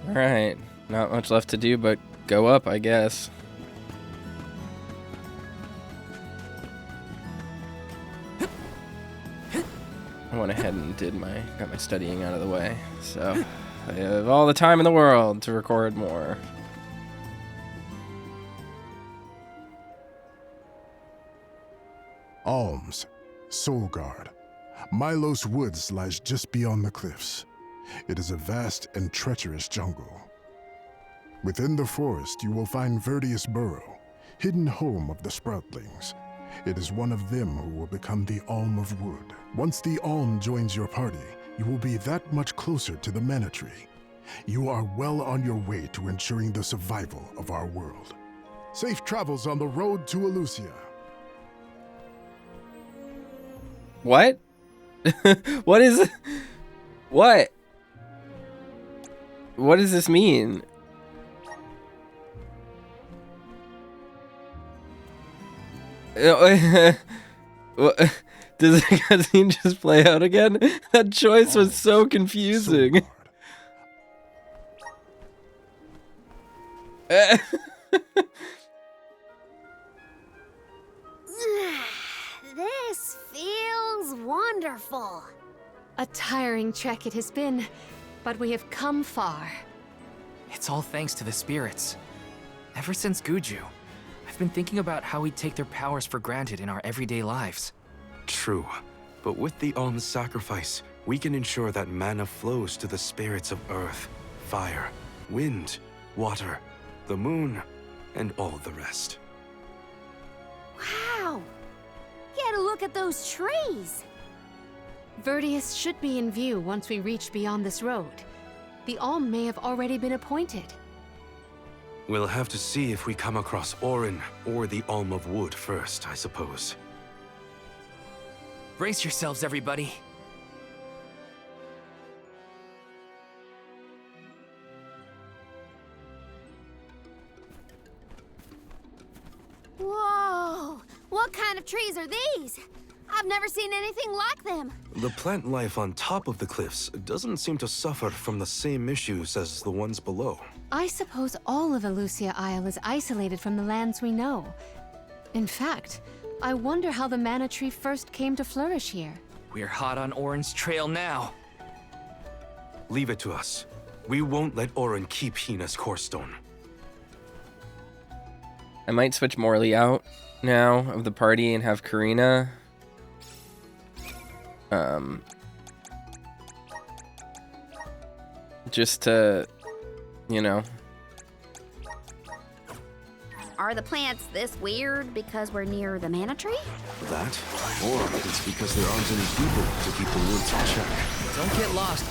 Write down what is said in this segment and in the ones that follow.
Alright, not much left to do but go up, I guess. I went ahead and got my studying out of the way, so I have all the time in the world to record more. Alms, Soul Guard. Milos Woods lies just beyond the cliffs. It is a vast and treacherous jungle. Within the forest, you will find Verdeus Borough, hidden home of the Sproutlings. It is one of them who will become the Alm of Wood. Once the Alm joins your party, you will be that much closer to the Mana Tree. You are well on your way to ensuring the survival of our world. Safe travels on the road to Elusia. What? What is... What? What does this mean? Does the cutscene just play out again? That choice was so confusing. This feels wonderful. A tiring trek it has been, but we have come far. It's all thanks to the spirits. Ever since Guju, I've been thinking about how we take their powers for granted in our everyday lives. True, but with the Alms sacrifice, we can ensure that mana flows to the spirits of earth, fire, wind, water, the moon, and all the rest. Wow! Get a look at those trees! Verdeus should be in view once we reach beyond this road. The Alm may have already been appointed. We'll have to see if we come across Orin or the Alm of Wood first, I suppose. Brace yourselves, everybody. Whoa! What kind of trees are these? I've never seen anything like them. The plant life on top of the cliffs doesn't seem to suffer from the same issues as the ones below. I suppose all of Elusia Isle is isolated from the lands we know. In fact, I wonder how the Mana Tree first came to flourish here. We're hot on Orin's trail now. Leave it to us. We won't let Orin keep Hina's core stone. I might switch Morley out now of the party and have Karina. Just to, you know. Are the plants this weird because we're near the Mana Tree? That? Or it's because there aren't any people to keep the woods in check. Don't get lost.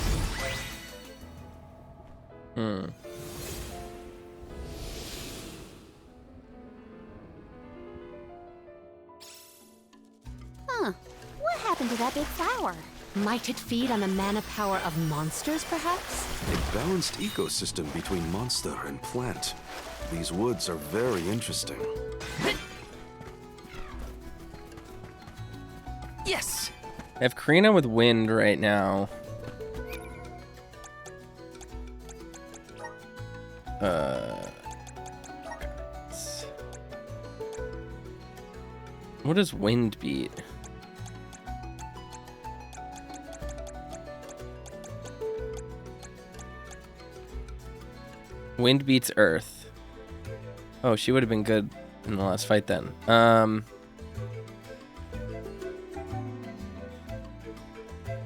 Huh. What happened to that big flower? Might it feed on the mana power of monsters, perhaps? A balanced ecosystem between monster and plant. These woods are very interesting. Yes! I have Karina with wind right now. What does wind beat? Wind beats earth. Oh, she would have been good in the last fight then.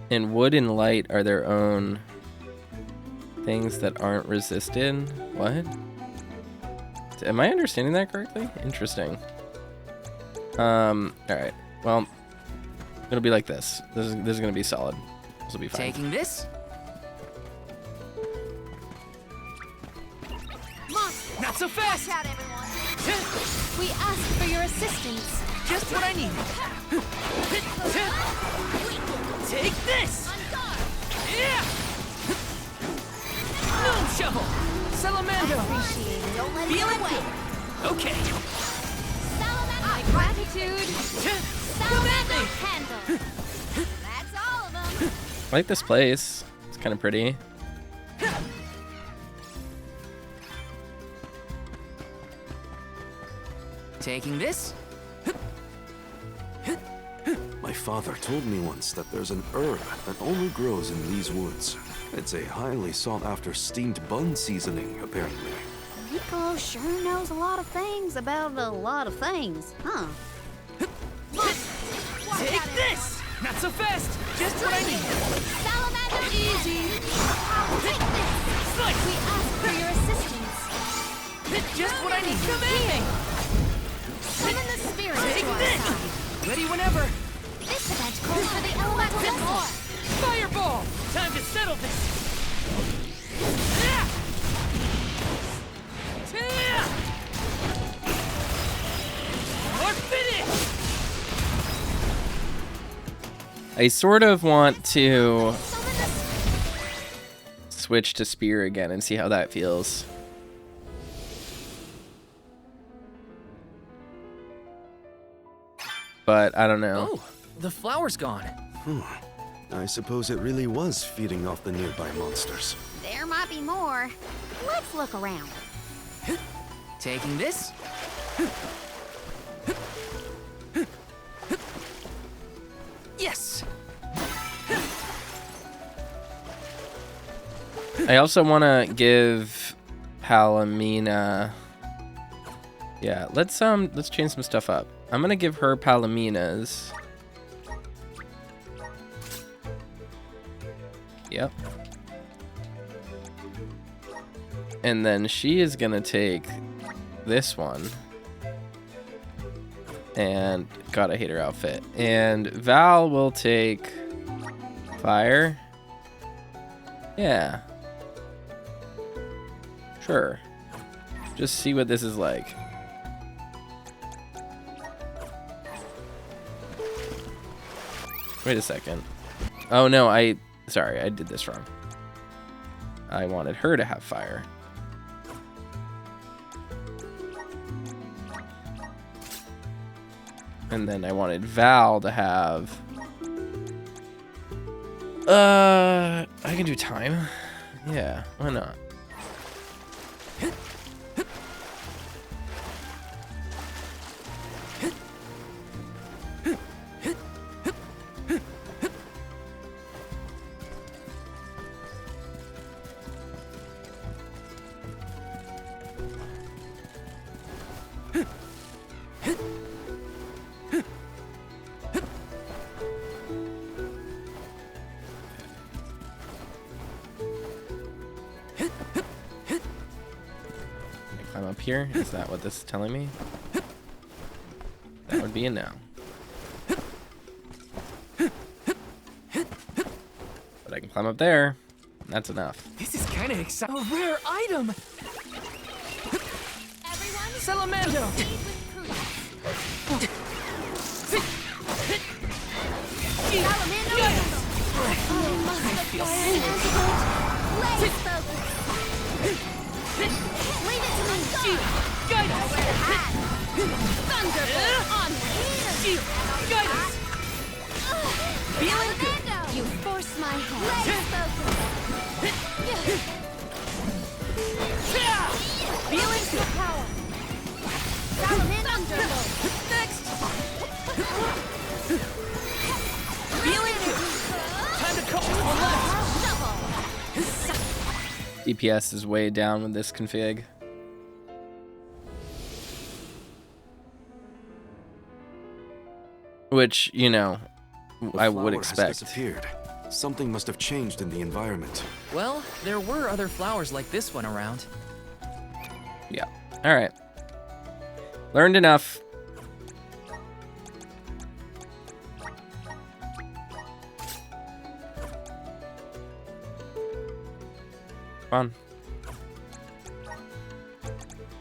And wood and light are their own things that aren't resisted. What? Am I understanding that correctly? Interesting. Alright. Well, it'll be like this. This is gonna be solid. This will be fine. Taking this? Not so fast! Watch out, everyone! We ask for your assistance. Just what I need. Take this! Yeah! Moon shovel! Salamando! Appreciate it. Don't let it Feel get it away. Okay. Salamander Gratitude. Salamander candle. That's all of them. I like this place. It's kind of pretty. Taking this? My father told me once that there's an herb that only grows in these woods. It's a highly sought-after steamed bun seasoning, apparently. Piccolo sure knows a lot of things about a lot of things, huh? Take this! Not so fast! Just what I need! Salamander! Easy! Take this! Slice! We ask for your assistance. Just what I need! Come in! Summon the spirits Take to our this! side. Ready whenever! This event calls for the elemental vessel. Fireball! Time to settle this! Yeah! Yeah! Or finish! I sort of want to Summon the switch to spear again and see how that feels. But I don't know. Oh, the flower's gone. I suppose it really was feeding off the nearby monsters. There might be more. Let's look around. Taking this? Yes! I also want to give Palomina. Yeah, let's change some stuff up. I'm gonna give her Palominas. Yep. And then she is gonna take this one. And God, I hate her outfit. And Val will take fire. Yeah. Sure. Just see what this is like. Wait a second. Oh no, sorry, I did this wrong. I wanted her to have fire. And then I wanted Val to have... I can do time. Yeah, why not? Climb up here? Is that what this is telling me? That would be a no. But I can climb up there. That's enough. This is kind of exciting. A rare item! Everyone, Salamando! proceed with prudence. Salamander! I feel Blaze focus. Leave it to me. Guidance! Thunderbolt on here. Guidance! Feeling good. You force my hand. Blaze focus. Feeling good power. Salamander Thunderbolt. Next! Feeling good! Time to call on left! Double. DPS is way down with this config. Which, you know, I would The flower has expect. disappeared. Something must have changed in the environment. Well, there were other flowers like this one around. Yeah. All right. Learned enough. Come on.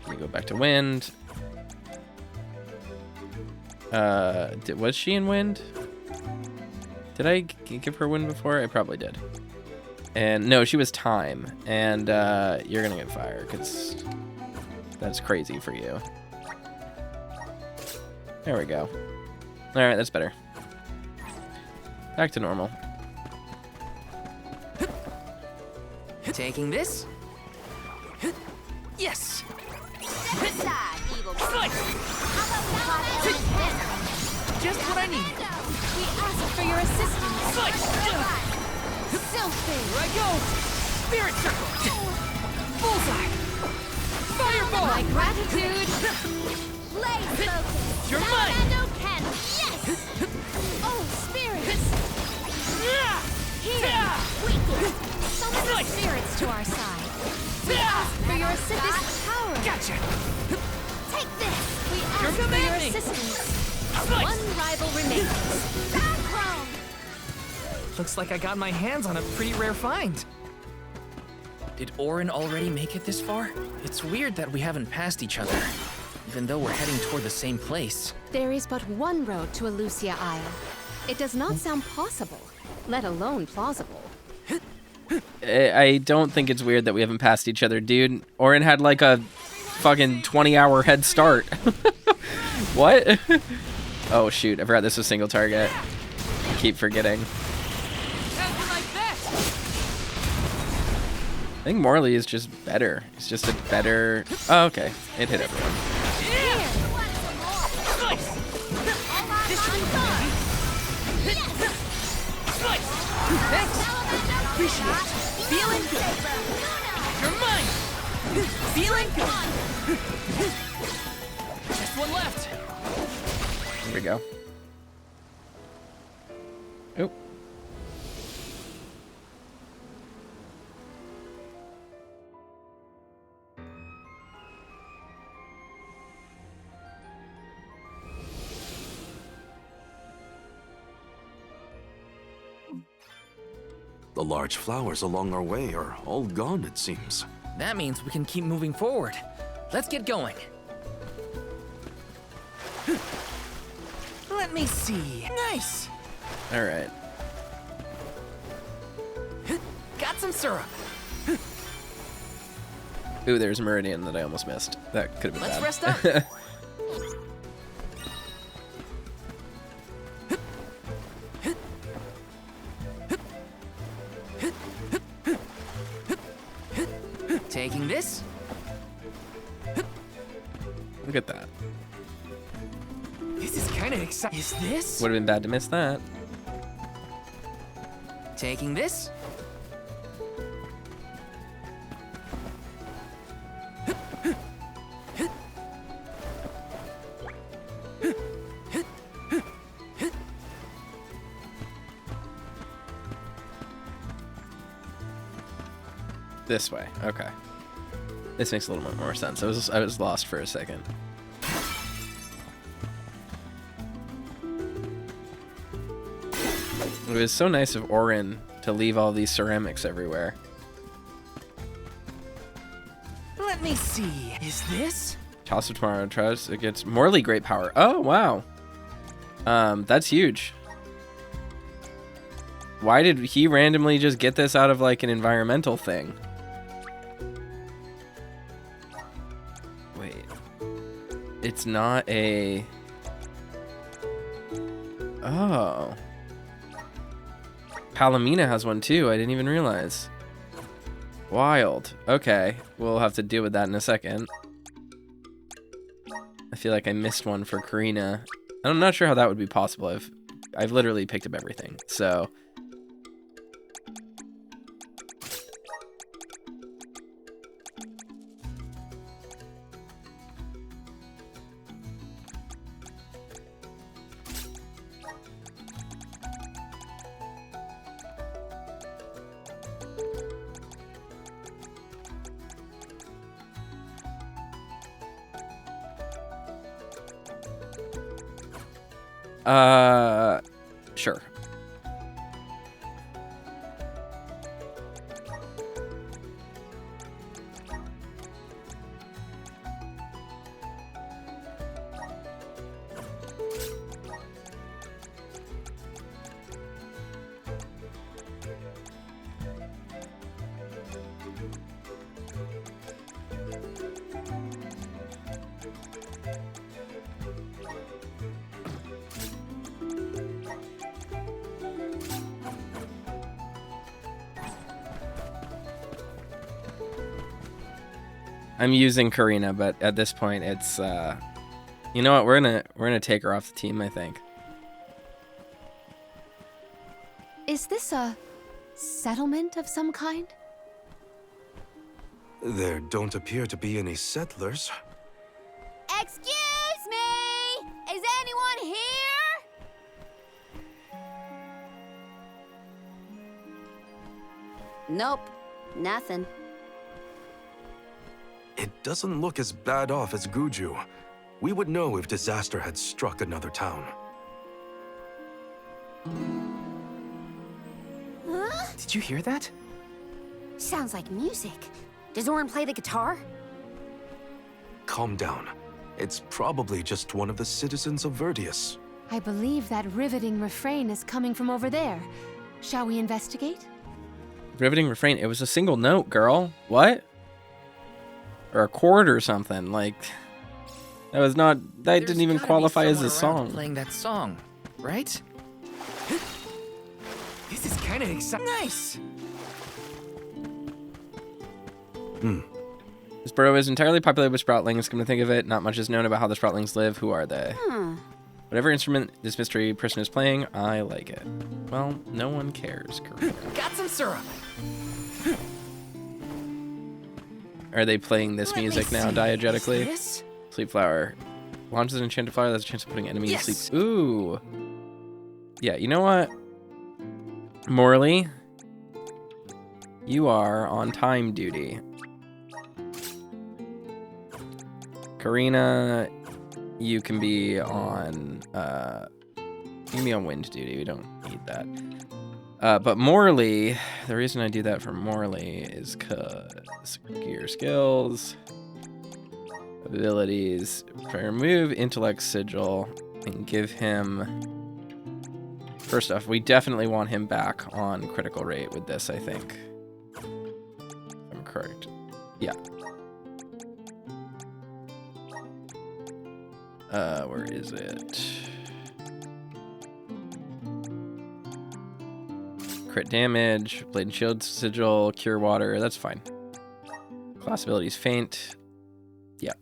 Let me go back to wind. Was she in wind? Did I give her wind before? I probably did. And no, she was time. And you're gonna get fire because that's crazy for you. There we go. All right, that's better. Back to normal. Taking this? Yes! Step aside, evil unrivaled. Slice! Just what I need. We ask for your assistance. Slice! Something. Here I go! Spirit circle! Bullseye! Fireball! My gratitude. Blaze focus. You're mine! Salvando Ken. Yes! Oh, spirits! Here! Weaken! Summon the spirits to our side. We ask for your assistance. Power. Gotcha! Take this! We ask You're for your commanding. assistance. Slice! One rival remains. Cyclone! Looks like I got my hands on a pretty rare find. Did Orin already make it this far? It's weird that we haven't passed each other, even though we're heading toward the same place. There is but one road to Elusia Isle. It does not sound possible, let alone plausible. I don't think it's weird that we haven't passed each other, dude. Orin had like a fucking 20-hour head start. What? Oh shoot, I forgot this was single target. I keep forgetting. I think Morley is just better. He's just a better... Oh, okay. It hit everyone. Appreciate it. Feeling good. You're mine. Feeling good. Just one left. Here we go. Oh. The large flowers along our way are all gone, it seems. That means we can keep moving forward. Let's get going. Let me see. Nice. All right. Got some syrup. Ooh, there's a meridian that I almost missed. That could have been Let's bad. rest up. Taking this. Look at that. This is kind of exciting. Is this? Would have been bad to miss that. Taking this. This way. Okay. This makes a little bit more sense. I was lost for a second. It was so nice of Orin to leave all these ceramics everywhere. Let me see. Is this? Toss of Tomorrow tries against Morley Great Power. Oh, wow. That's huge. Why did he randomly just get this out of like an environmental thing? Wait. It's not a... Oh. Palomina has one too. I didn't even realize. Wild. Okay. We'll have to deal with that in a second. I feel like I missed one for Karina. I'm not sure how that would be possible. I've literally picked up everything. So... Sure. I'm using Karina, but at this point, it's you know what? We're gonna take her off the team, I think. Is this a settlement of some kind? There don't appear to be any settlers. Excuse me! Is anyone here? Nope, nothing. It doesn't look as bad off as Guju. We would know if disaster had struck another town. Huh? Did you hear that? Sounds like music. Does Orin play the guitar? Calm down. It's probably just one of the citizens of Verdeus. I believe that riveting refrain is coming from over there. Shall we investigate? Riveting refrain. It was a single note, girl. What? Or a chord or something. Like, that was not. That didn't even qualify as a song. Playing that song, right? This is kind of exciting. Nice. This borough is entirely populated with sproutlings. Come to think of it, not much is known about how the sproutlings live. Who are they? Whatever instrument this mystery person is playing, I like it. Well, no one cares, Karina. Got some syrup. Are they playing this music now diegetically? This? Sleep flower. Launches an enchanted flower that has a chance of putting enemies to Yes. sleep. Ooh. Yeah, you know what? Morley, you are on time duty. Karina, you can be on wind duty. We don't need that. But Morley, the reason I do that for Morley is because gear skills, abilities. If I remove intellect sigil and give him, first off, we definitely want him back on critical rate with this, I think. If I'm correct. Yeah. Where is it? Crit damage, blade and shield sigil, cure water, that's fine. Class abilities faint. Yeah.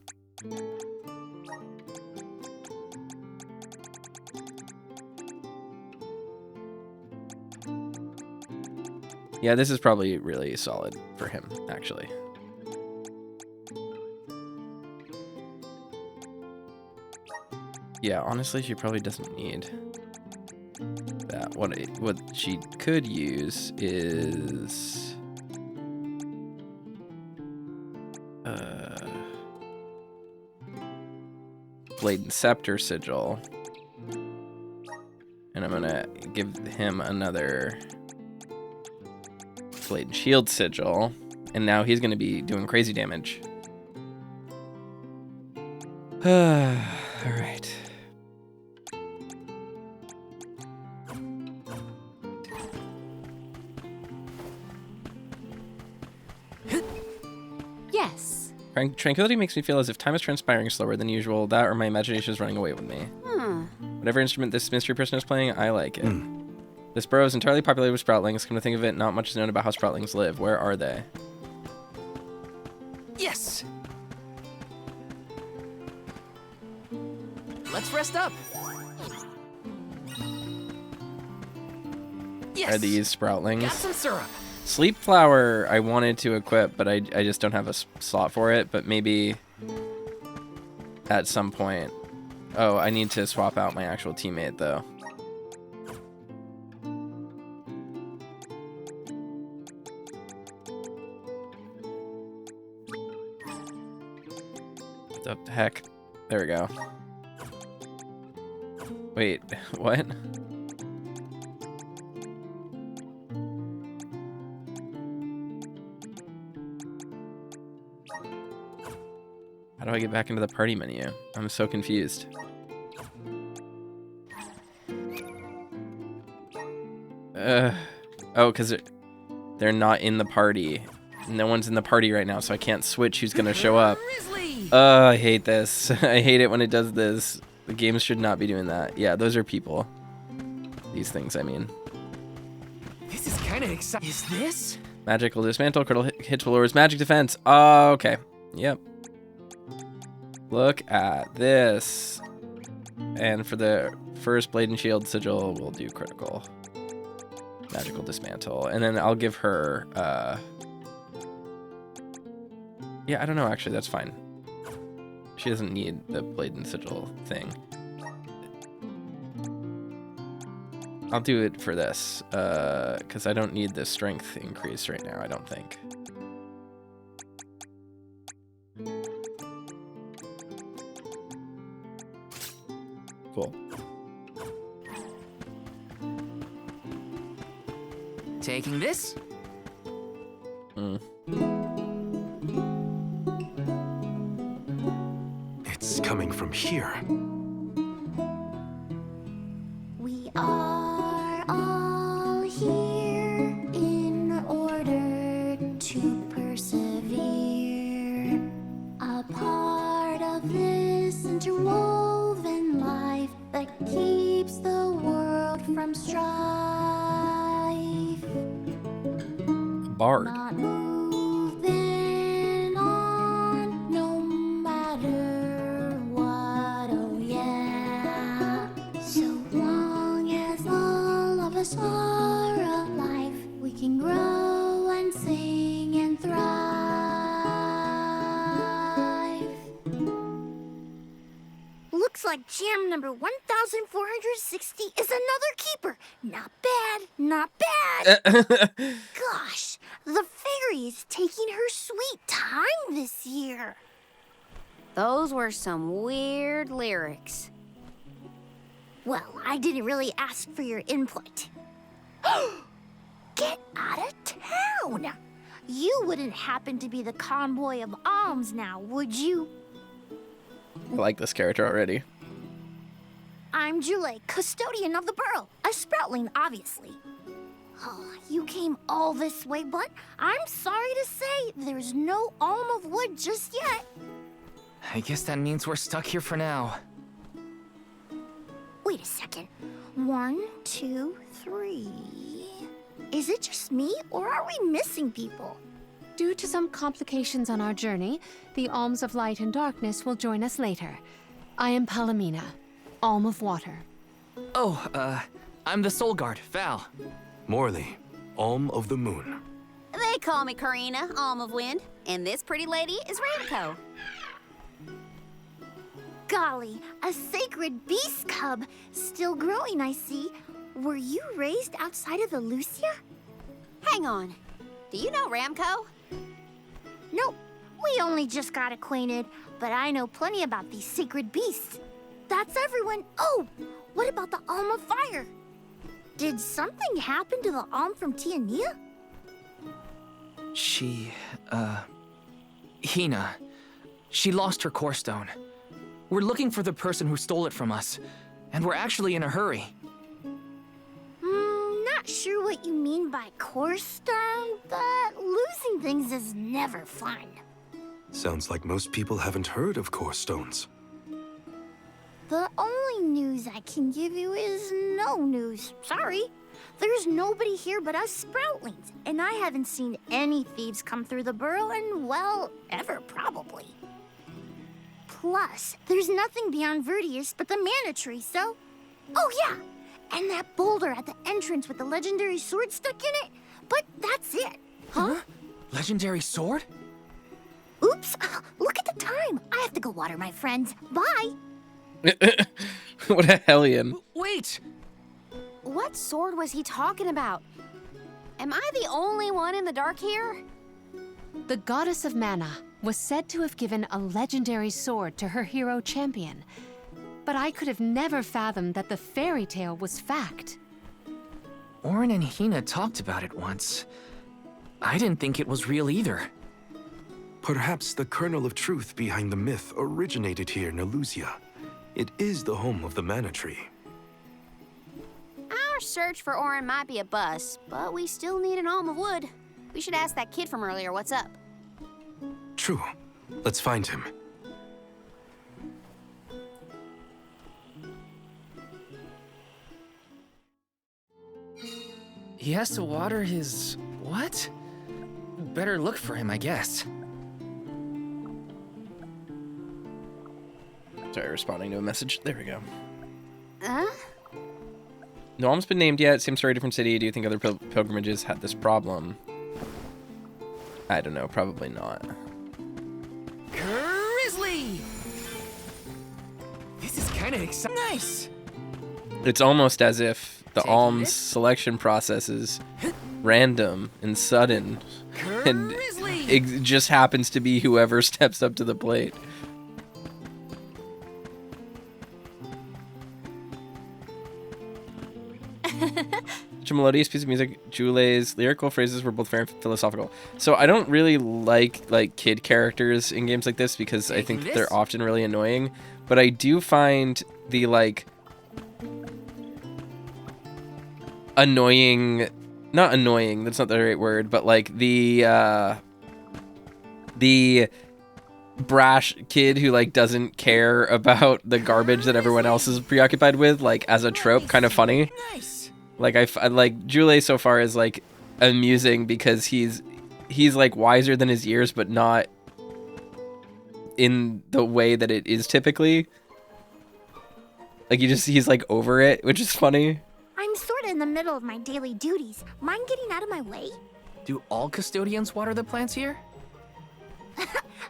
Yeah, this is probably really solid for him, actually. Yeah, honestly, she probably doesn't need that. What she could use is blade and scepter sigil, and I'm gonna give him another blade and shield sigil, and now he's gonna be doing crazy damage. All right. Yes. Tranquility makes me feel as if time is transpiring slower than usual. That or my imagination is running away with me. Whatever instrument this mystery person is playing, I like it. This borough is entirely populated with sproutlings. Come to think of it, not much is known about how sproutlings live. Where are they? Yes. Let's rest up. Yes. Are these sproutlings? Got some syrup. Sleep flower I wanted to equip, but I just don't have a slot for it. But maybe at some point. Oh, I need to swap out my actual teammate, though. What the heck? There we go. Wait, what? How do I get back into the party menu? I'm so confused. Oh, because they're not in the party. No one's in the party right now, so I can't switch who's gonna show up. I hate this. I hate it when it does this. The games should not be doing that. Yeah, those are people. These things, I mean. This is kind of exciting. Is this? Magic will dismantle, critical hits will lower his magic defense. Oh, okay. Yep. Look at this. And for the first Blade and Shield sigil, we'll do critical. Magical dismantle. And then I'll give her, yeah, I don't know, actually, that's fine. She doesn't need the Blade and Sigil thing. I'll do it for this, because I don't need the strength increase right now, I don't think. Cool. Taking this? It's coming from here. We are all here in order to persevere. A part of this interwoven life that keeps the world from strife. Bard. Not moving on, no matter what, oh yeah. So long as all of us are alive, we can grow and sing and thrive. Looks like jam number 1460 is another keeper. Not bad, not bad. Gosh, the fairy is taking her sweet time this year. Those were some weird lyrics. Well, I didn't really ask for your input. Get out of town! You wouldn't happen to be the convoy of Alms now, would you? I like this character already. I'm Julie, custodian of the Borough, a sproutling, obviously. Oh, you came all this way, but I'm sorry to say there's no alm of wood just yet. I guess that means we're stuck here for now. Wait a second. 1, 2, 3. Is it just me, or are we missing people? Due to some complications on our journey, the Alms of Light and Darkness will join us later. I am Palomina, Alm of Water. Oh, I'm the Soul Guard, Val. Morley, Alm of the Moon. They call me Karina, Alm of Wind, and this pretty lady is Ramco. Golly, a sacred beast cub. Still growing, I see. Were you raised outside of Elusia? Hang on. Do you know Ramco? Nope. We only just got acquainted, but I know plenty about these sacred beasts. That's everyone. Oh, what about the Alm of Fire? Did something happen to the Alm from Tiania? Hina. She lost her core stone. We're looking for the person who stole it from us, and we're actually in a hurry. Not sure what you mean by core stone, but losing things is never fun. Sounds like most people haven't heard of core stones. The only news I can give you is no news. Sorry. There's nobody here but us Sproutlings, and I haven't seen any thieves come through the Borough in, well, ever probably. Plus, there's nothing beyond Verdeus but the mana tree, so... Oh yeah! And that boulder at the entrance with the legendary sword stuck in it, but that's it. Huh? Legendary sword? Oops! Look at the time! I have to go water my friends. Bye! What a hellion. Wait! What sword was he talking about? Am I the only one in the dark here? The goddess of mana was said to have given a legendary sword to her hero champion. But I could have never fathomed that the fairy tale was fact. Orin and Hina talked about it once. I didn't think it was real either. Perhaps the kernel of truth behind the myth originated here in Elusia. It is the home of the mana tree. Our search for Orin might be a bust, but we still need an alm of wood. We should ask that kid from earlier what's up. True. Let's find him. He has to water his... what? Better look for him, I guess. Sorry, responding to a message. There we go. Huh? No Alms been named yet. Same story, different city. Do you think other pilgrimages had this problem? I don't know. Probably not. Grizzly! This is kind of exciting. Nice! It's almost as if the Taking Alms it? selection process is random and sudden. And Grizzly! it just happens to be whoever steps up to the plate. Such a melodious piece of music. Jule's lyrical phrases were both fair and philosophical. So I don't really like kid characters in games like this because I think they're often really annoying. But I do find the annoying, not annoying, that's not the right word, but like the brash kid who like doesn't care about the garbage that everyone else is preoccupied with, like as a trope, kind of funny. Nice! Like I like Jule so far is like amusing because he's like wiser than his years, but not in the way that it is typically. Like he's like over it, which is funny. I'm sort of in the middle of my daily duties. Mind getting out of my way? Do all custodians water the plants here?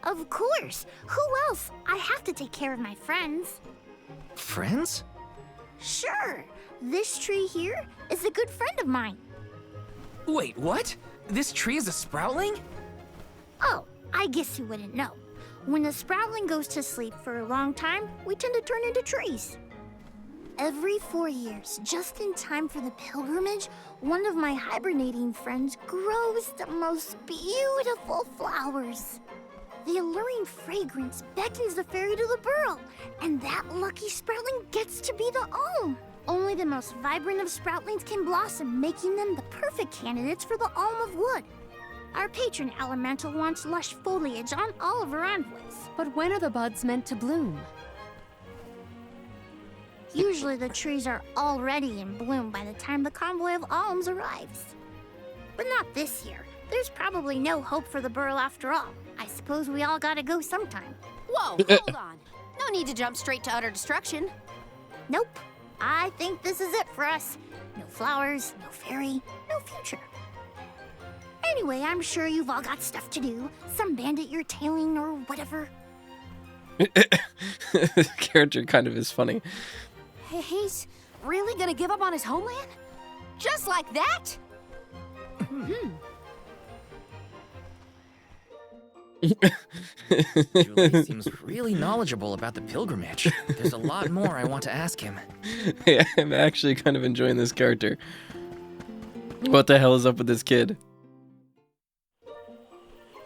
Of course. Who else? I have to take care of my friends. Friends? Sure. This tree here is a good friend of mine. Wait, what? This tree is a sproutling? Oh, I guess you wouldn't know. When a sproutling goes to sleep for a long time, we tend to turn into trees. Every 4 years, just in time for the pilgrimage, one of my hibernating friends grows the most beautiful flowers. The alluring fragrance beckons the fairy to the Borough, and that lucky sproutling gets to be the Alm. Only the most vibrant of sproutlings can blossom, making them the perfect candidates for the Alm of Wood. Our patron elemental wants lush foliage on all of her envoys. But when are the buds meant to bloom? Usually the trees are already in bloom by the time the convoy of alms arrives. But not this year. There's probably no hope for the Borough after all. I suppose we all gotta go sometime. Whoa, hold on. No need to jump straight to utter destruction. Nope. I think this is it for us. No flowers, no fairy, no future. Anyway, I'm sure you've all got stuff to do. Some bandit you're tailing or whatever. The character kind of is funny. He's really gonna give up on his homeland? Just like that? Julie seems really knowledgeable about the pilgrimage. There's a lot more I want to ask him. Yeah, I'm actually kind of enjoying this character. What the hell is up with this kid?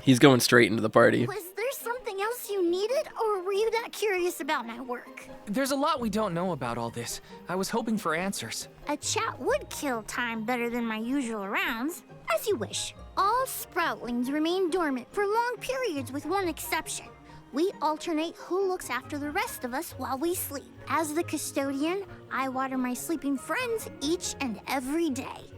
He's going straight into the party. Was there something else you needed, or were you that curious about my work? There's a lot we don't know about all this. I was hoping for answers. A chat would kill time better than my usual rounds. As you wish. All sproutlings remain dormant for long periods with one exception. We alternate who looks after the rest of us while we sleep. As the custodian, I water my sleeping friends each and every day.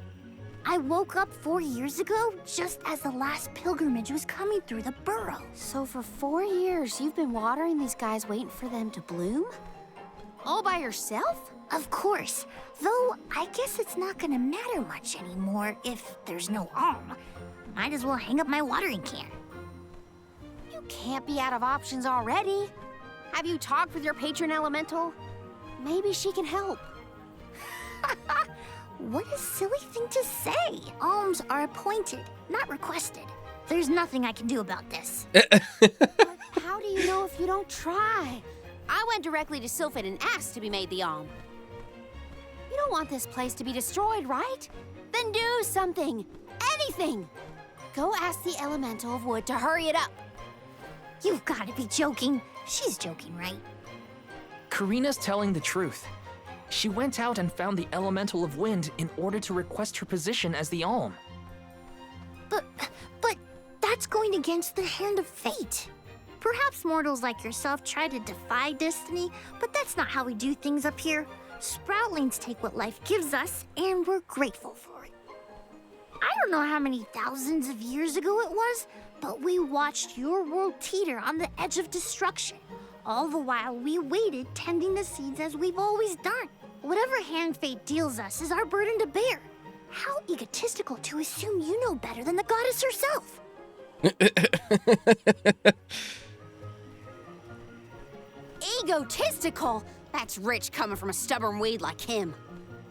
I woke up 4 years ago just as the last pilgrimage was coming through the Borough. So for 4 years, you've been watering these guys waiting for them to bloom? All by yourself? Of course, though I guess it's not gonna matter much anymore if there's no alm. Might as well hang up my watering can. You can't be out of options already. Have you talked with your patron elemental? Maybe she can help. What a silly thing to say. Alms are appointed, not requested. There's nothing I can do about this. But how do you know if you don't try? I went directly to Sylphin and asked to be made the Alm. You don't want this place to be destroyed, right? Then do something. Anything. Go ask the Elemental of Wood to hurry it up. You've got to be joking. She's joking, right? Karina's telling the truth. She went out and found the Elemental of Wind in order to request her position as the Alm. But that's going against the hand of fate. Perhaps mortals like yourself try to defy destiny, but that's not how we do things up here. Sproutlings take what life gives us, and we're grateful for it. I don't know how many thousands of years ago it was, but we watched your world teeter on the edge of destruction. All the while, we waited, tending the seeds as we've always done. Whatever hand fate deals us is our burden to bear. How egotistical to assume you know better than the goddess herself. Egotistical? That's rich coming from a stubborn weed like him.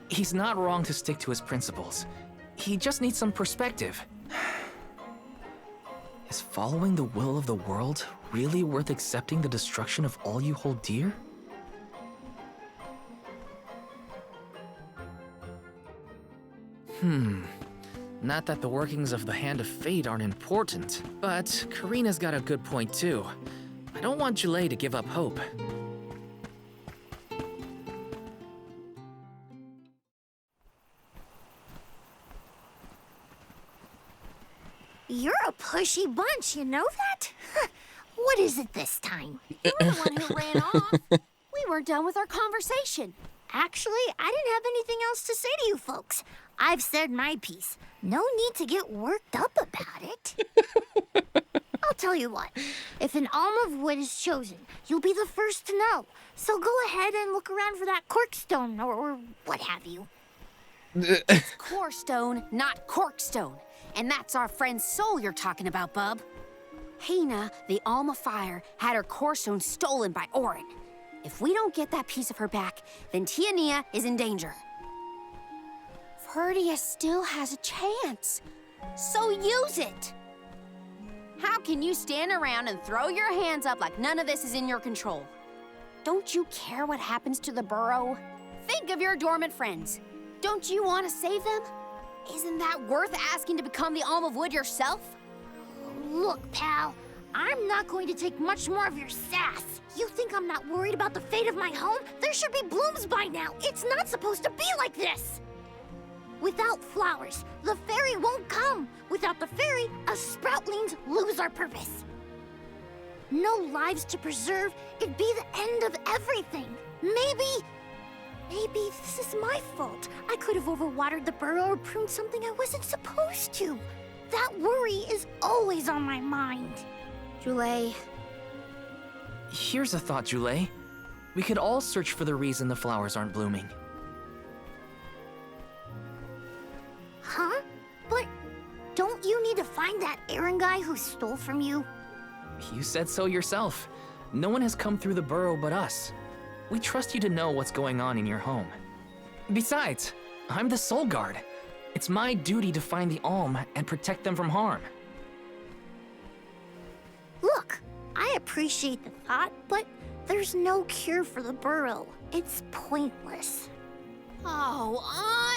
He's not wrong to stick to his principles. He just needs some perspective. Is following the will of the world really worth accepting the destruction of all you hold dear? Not that the workings of the Hand of Fate aren't important, but Karina's got a good point too. I don't want Julei to give up hope. You're a pushy bunch, you know that? What is it this time? You were the one who ran off. We weren't done with our conversation. Actually, I didn't have anything else to say to you folks. I've said my piece. No need to get worked up about it. I'll tell you what. If an alm of wood is chosen, you'll be the first to know. So go ahead and look around for that corkstone or what have you. It's corestone, not corkstone. And that's our friend's soul you're talking about, bub. Hina, the alm of fire, had her corestone stolen by Orin. If we don't get that piece of her back, then Tiania is in danger. Verdeus still has a chance, so use it. How can you stand around and throw your hands up like none of this is in your control? Don't you care what happens to the Borough? Think of your dormant friends. Don't you want to save them? Isn't that worth asking to become the alm of wood yourself? Look, pal, I'm not going to take much more of your sass. You think I'm not worried about the fate of my home? There should be blooms by now. It's not supposed to be like this. Without flowers, the fairy won't come. Without the fairy, us sproutlings lose our purpose. No lives to preserve, it'd be the end of everything. Maybe this is my fault. I could have overwatered the burrow or pruned something I wasn't supposed to. That worry is always on my mind. Julei. Here's a thought, Julei. We could all search for the reason the flowers aren't blooming. Huh? But don't you need to find that Aaron guy who stole from you? You said so yourself. No one has come through the burrow but us. We trust you to know what's going on in your home. Besides, I'm the Soul Guard. It's my duty to find the Alm and protect them from harm. Look, I appreciate the thought, but there's no cure for the burrow. It's pointless. Oh,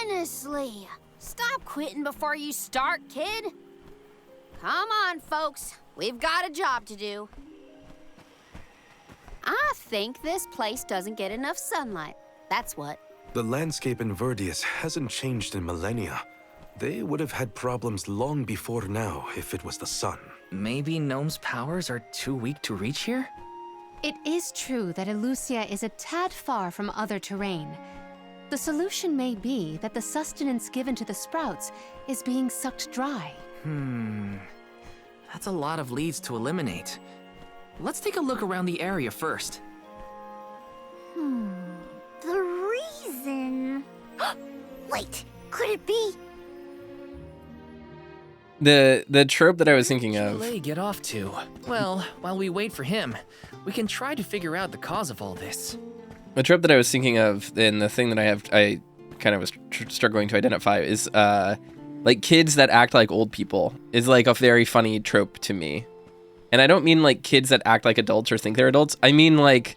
honestly. Stop quitting before you start, kid. Come on, folks. We've got a job to do. I think this place doesn't get enough sunlight. That's what. The landscape in Verdeus hasn't changed in millennia. They would have had problems long before now if it was the sun. Maybe Gnome's powers are too weak to reach here? It is true that Elusia is a tad far from other terrain. The solution may be that the sustenance given to the sprouts is being sucked dry. That's a lot of leads to eliminate. Let's take a look around the area first. The reason... Wait, could it be... The trope that I was thinking of. Julei get off to? Well, while we wait for him, we can try to figure out the cause of all this. The trope that I was thinking of, and the thing that I kind of was struggling to identify is like kids that act like old people is like a very funny trope to me. And I don't mean like kids that act like adults or think they're adults. I mean like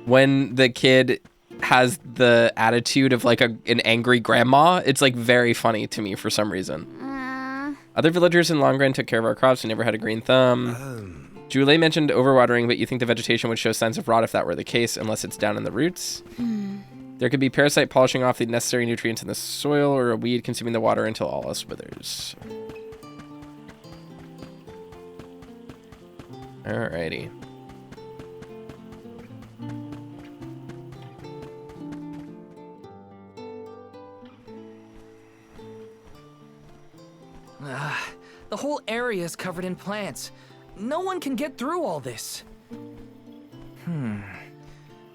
when the kid has the attitude of like an angry grandma. It's like very funny to me for some reason. Other villagers in Longren took care of our crops. We never had a green thumb. Julei mentioned overwatering, but you think the vegetation would show signs of rot if that were the case, unless it's down in the roots. There could be parasite polishing off the necessary nutrients in the soil, or a weed consuming the water until all else withers. Alrighty. The whole area is covered in plants. No one can get through all this.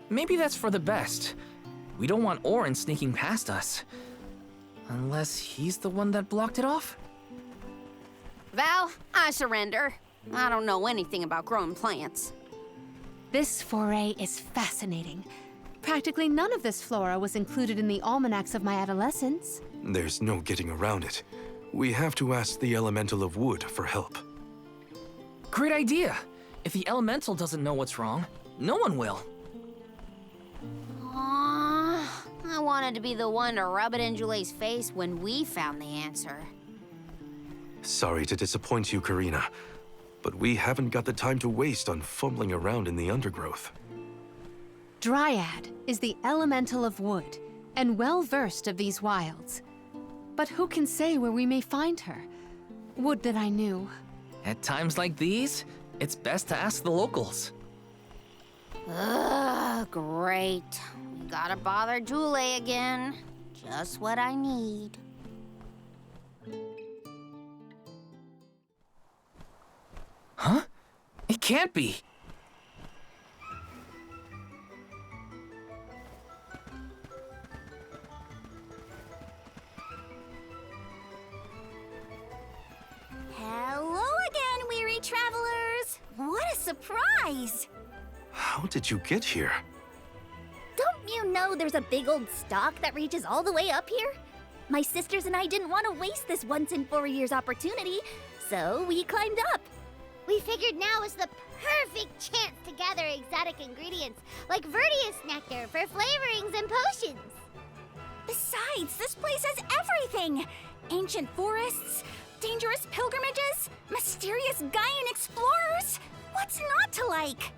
Maybe that's for the best. We don't want Orin sneaking past us. Unless he's the one that blocked it off? Val, I surrender. I don't know anything about growing plants. This foray is fascinating. Practically none of this flora was included in the almanacs of my adolescence. There's no getting around it. We have to ask the elemental of wood for help. Great idea. If the elemental doesn't know what's wrong, no one will. I wanted to be the one to rub it in Jule's face when we found the answer. Sorry to disappoint you, Karina, but we haven't got the time to waste on fumbling around in the undergrowth. Dryad is the elemental of wood, and well-versed of these wilds. But who can say where we may find her? Would that I knew. At times like these, it's best to ask the locals. Ugh, great. We gotta bother Jule again. Just what I need. Huh? It can't be. Hello again, weary travelers! What a surprise! How did you get here? Don't you know there's a big old stalk that reaches all the way up here? My sisters and I didn't want to waste this once in 4 years opportunity, so we climbed up. We figured now was the perfect chance to gather exotic ingredients like Verdeus nectar for flavorings and potions. Besides, this place has everything! Ancient forests, dangerous pilgrimages, mysterious Gaian explorers. What's not to like?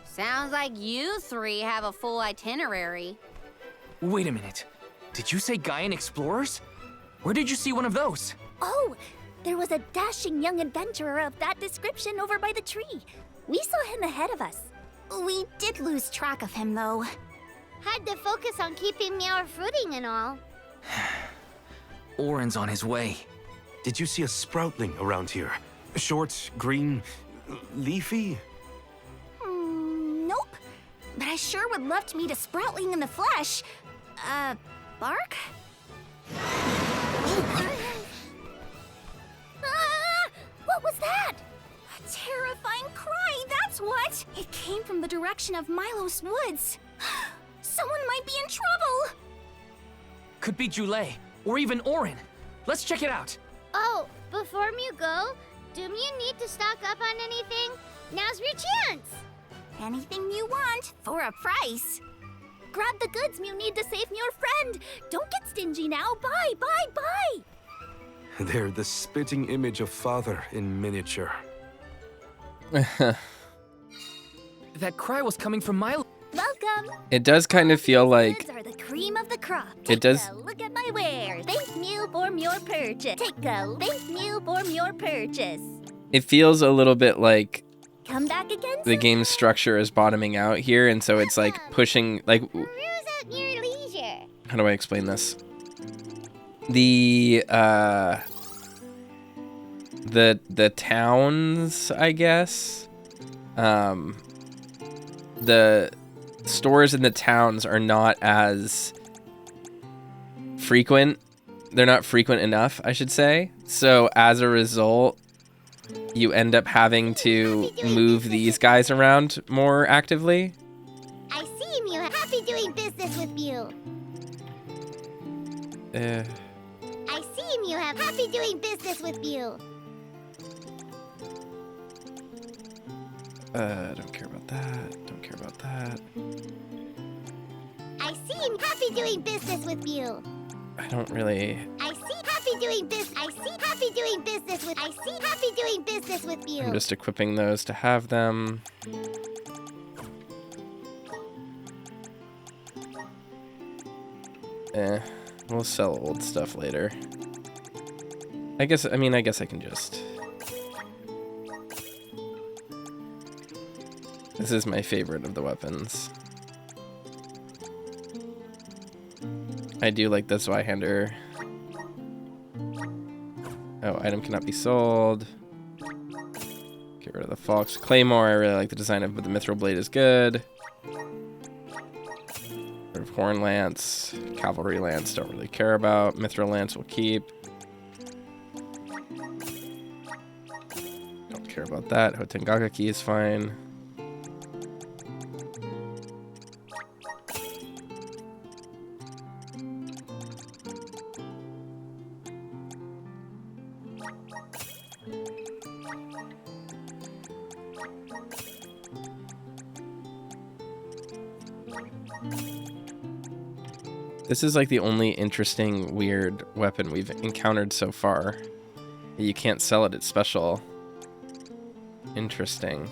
Sounds like you three have a full itinerary. Wait a minute. Did you say Gaian explorers? Where did you see one of those? Oh, there was a dashing young adventurer of that description over by the tree. We saw him ahead of us. We did lose track of him, though. Had to focus on keeping our footing and all. Orin's on his way. Did you see a sproutling around here? Short, green, leafy? Nope. But I sure would love to meet a sproutling in the flesh. Bark? What was that? A terrifying cry, that's what! It came from the direction of Milos Woods. Someone might be in trouble! Could be Jule, or even Orin. Let's check it out. Oh, before you go, do you need to stock up on anything? Now's your chance! Anything you want, for a price. Grab the goods you need to save your friend. Don't get stingy now. Bye, bye, bye. They're the spitting image of father in miniature. That cry was coming from Milo. Welcome. It does kind of feel like Goods are the cream of the crop. It does- Take a look at my wares. Thank me for your purchase. Take a thank me for your purchase. it feels a little bit like Come back again. the game's structure is bottoming out here, and so it's like pushing like Peruse at your leisure. how do I explain this? The towns, I guess. The stores in the towns are not as frequent. They're not frequent enough, I should say. So as a result, you end up having to move these guys around more actively. I see you. Happy doing business with you. I see you have happy doing business with you. Don't care about that. Don't care about that. I see him happy doing business with you. I don't really... I see happy doing business. I see happy doing business with. I see happy doing business with you. I'm just equipping those to have them. We'll sell old stuff later. I guess I can just... This is my favorite of the weapons. I do like the Zweihander. Oh, item cannot be sold. Get rid of the Falx Claymore. I really like the design of it, but the Mithril Blade is good. Sort of Horn Lance, Cavalry Lance, don't really care about. Mithril Lance will keep. Don't care about that. Hotengakaki is fine. This is like the only interesting, weird weapon we've encountered so far. You can't sell it, it's special. Interesting.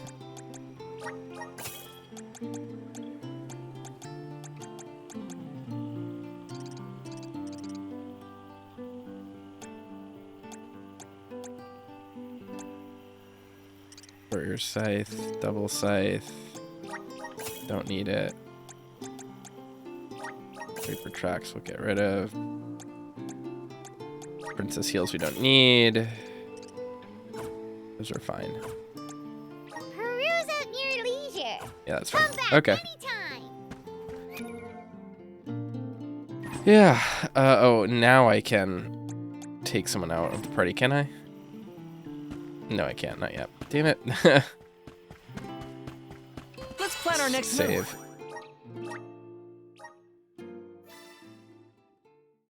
Warrior Scythe, Double Scythe. Don't need it. Reaper Tracks we'll get rid of. Princess Heals we don't need. Those are fine. Peruse at your leisure. Yeah, that's fine. Come back Okay. anytime. Yeah. Oh, now I can take someone out of the party, can I? No, I can't. Not yet. Damn it. Let's plan our next Save. move.